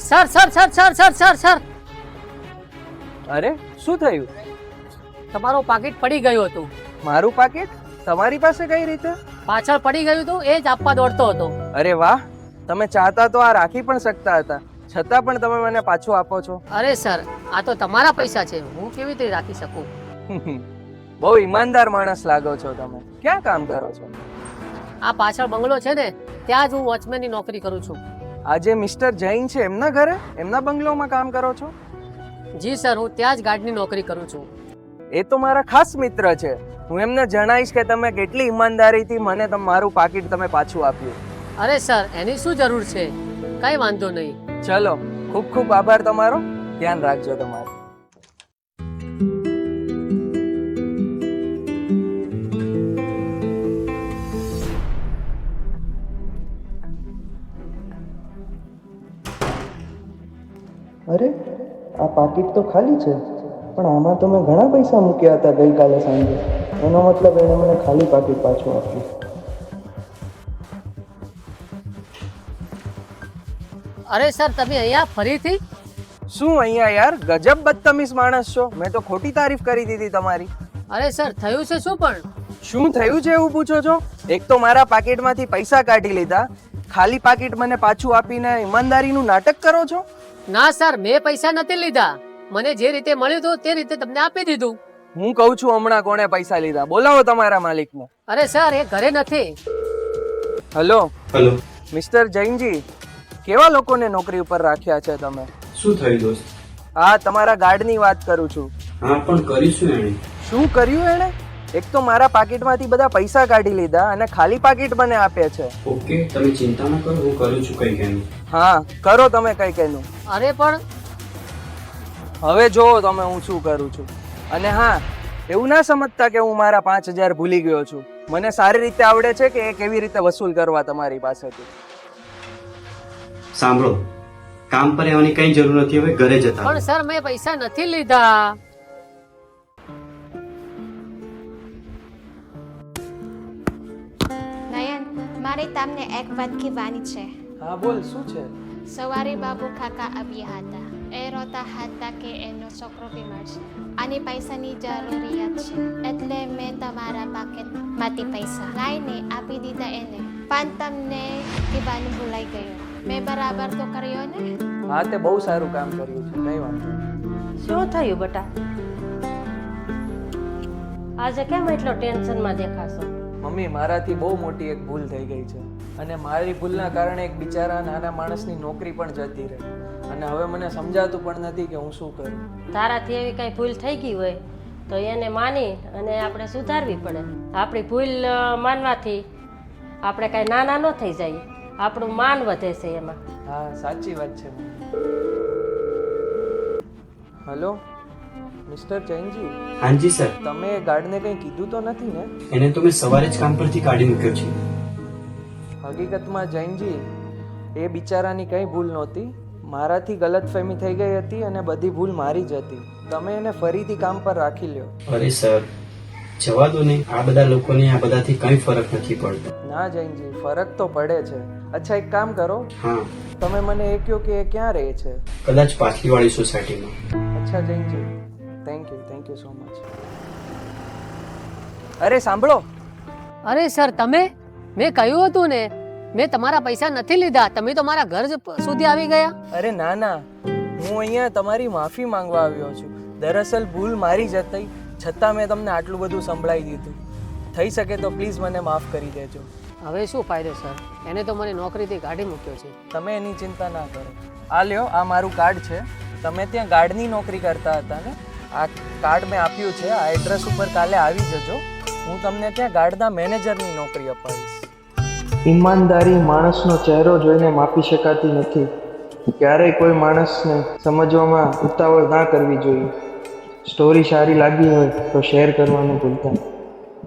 Sir sir sir sir sir sir sir અરે શું થયું? તમારું પાકીટ પડી ગયું હતું. મારું પાકીટ તમારી પાસે કઈ રીતે? પાછળ પડી ગયું હતું, એ જ આપવા દોડતો હતો. અરે વાહ, તમે ચાહતા તો આ રાખી પણ શકતા હતા, છતાં પણ તમે મને પાછું આપો છો. અરે સર, આ તો તમારા પૈસા છે, હું કેવી રીતે રાખી શકું? બહુ ઈમાનદાર માણસ લાગો છો તમે. ક્યાં કામ કરો છો? આ પાછળ બંગલો છે ને, ત્યાં જ હું વોચમેનની નોકરી કરું છું. આજે મિસ્ટર જૈન છે એમના ઘરે, એમના બંગલોમાં કામ કરો છો? જી સર, હું ત્યાં જ ગાર્ડની નોકરી કરું છું. એ તો મારા ખાસ મિત્ર છે. હું એમને જણાવીશ કે તમે કેટલી ઈમાનદારીથી મને મારું પાકીટ તમે પાછું આપ્યું. અરે સર, એની શું જરૂર છે? કઈ વાંધો નહીં. ચલો, ખૂબ ખૂબ આભાર તમારો. ધ્યાન રાખજો તમારું. અરે આ પાકીટ તો ખાલી છે, પણ આમાં તો મેં ઘણા પૈસા મૂક્યા હતા ગઈકાલે સાંજે. એનો મતલબ એણે મને ખાલી પાકીટ પાછું આપ્યું. અરે સર, તમે અહીંયા ફરીથી? શું અહીંયા યાર, ગજબ બદતમીઝ માણસ છો. મેં તો ખોટી તારીફ કરી દીધી તમારી. અરે સર, થયું છે શું? પણ શું થયું છે એવું પૂછો છો? એક તો મારા પાકીટમાંથી પૈસા કાઢી લીધા, ખાલી પાકીટ મને પાછું આપીને ઈમાનદારીનું નાટક કરો છો. ના સર, મેં પૈસા નથી લીધા. મને જે રીતે મળ્યું હતું તે રીતે તમને આપી દીધું. હું કહું છું હમણાં કોણે પૈસા લીધા, બોલાવો તમારા માલિકને. અરે સર, એ ઘરે નથી. હેલો હેલો, મિસ્ટર જૈનજી, કેવા લોકોને નોકરી ઉપર રાખ્યા છે તમે? શું થયું દોસ્ત? હા, તમારા ગાર્ડની વાત કરું છું. હા, પણ કરીશું એણે. શું કર્યું એણે? એક તો મારા પાકીટમાંથી બધા પૈસા કાઢી લીધા અને ખાલી પાકીટ મને આપે છે. ઓકે, તમે ચિંતા ન કરો, હું કરું છું કંઈક એનું. હા, કરો તમે કઈ કઈનું. અરે પણ હવે જોવો તમે હું શું કરું છું. અને હા, એવું ના સમજતા કે હું મારા 5,000 ભૂલી ગયો છું. મને સારી રીતે આવડે છે કે એ કેવી રીતે વસૂલ કરવા તમારી પાસેથી. સાંભળો, કામ પર આવવાની કઈ જરૂર નથી, હવે ઘરે જતા પણ સર, મેં પૈસા નથી લીધા. નયન, મારે તમને એક વાત કહેવાની છે. હા બોલ, શું છે? સવારે બાબુ કાકા આવ્યા હતા. એ રોતા હતા કે એનો છોકરો બીમાર છે અને પૈસાની જરૂરિયાત છે, એટલે મેં તમારા પાકેટમાંથી પૈસા લાવીને આપી દીધા એને. પણ તમને કહેવાનું ભૂલાઈ ગયું. મેં બરાબર તો કર્યો ને? હા, તે બહુ સારું કામ કર્યું છે, કઈ વાંધો નહીં. શું થયું બેટા? આજે કેમ એટલો ટેન્શનમાં દેખાશો? મમ્મી, મારાથી બહુ મોટી એક ભૂલ થઈ ગઈ છે અને મારી ભૂલના કારણે એક બિચારા નાના માણસની નોકરી પણ જતી રહી અને હવે મને સમજાતું પણ નથી કે હું શું કરું. તારાથી એવી કઈ ભૂલ થઈ ગઈ હોય તો એને માની અને આપણે સુધારવી પડે. આપણી ભૂલ માનવાથી આપણે કઈ નાના ન થઈ જઈએ, આપણું માન વધે છે એમાં. હા, સાચી વાત છે. હેલો મિસ્ટર જૈનજી, હાજી સર, તમે ગાર્ડને કંઈ કીધું તો નથી ને? એને તો મેં સવારે જ કામ પરથી કાઢી મૂક્યો છે. હકીકતમાં જૈનજી, એ બિચારાની કંઈ ભૂલ નહોતી. મારાથી ગલતફહેમી થઈ ગઈ હતી અને બધી ભૂલ મારી જ હતી. તમે એને ફરીથી કામ પર રાખી લ્યો. અરે સર, જવા દો ને, આ બધા લોકોને આ બધાથી કઈ ફરક નથી પડતો. ના જૈનજી, ફરક તો પડે છે. અચ્છા, એક કામ કરો, હા, તમે મને એ કહો કે એ ક્યાં રહે છે? કદાચ પાછલીવાળી સોસાયટીમાં. અચ્છા જૈનજી, થેન્ક યુ સો મચ. અરે સાંભળો. અરે સર, તમે? મેં કહ્યું હતું ને, મેં તમારા પૈસા નથી લીધા. તમે તો મારા ઘર સુધી આવી ગયા. અરે ના ના, હું અહીંયા તમારી માફી માંગવા આવ્યો છું. દરઅસલ ભૂલ મારી જ હતી, છતાં મેં તમને આટલું બધું સંભળાવી દીધું. થઈ શકે તો પ્લીઝ મને માફ કરી દેજો. હવે શું ફાયદો સર? એને તો મને નોકરીથી કાઢી મૂક્યો છે. તમે એની ચિંતા ના કરો. આ લ્યો, આ મારું કાર્ડ છે. તમે ત્યાં ગાર્ડની નોકરી કરતા હતા ને? આ કાર્ડ મેં આપ્યું છે. આ એડ્રેસ ઉપર કાલે આવી જજો. હું તમને ત્યાં ગાર્ડના મેનેજરની નોકરી અપાવીશ. ઈમાનદારી માણસનો ચહેરો જોઈને માપી શકાતી નથી. ક્યારેય કોઈ માણસને સમજવામાં ઉતાવળ ના કરવી જોઈએ. સ્ટોરી સારી લાગી હોય તો શેર કરવાનું ભૂલતા.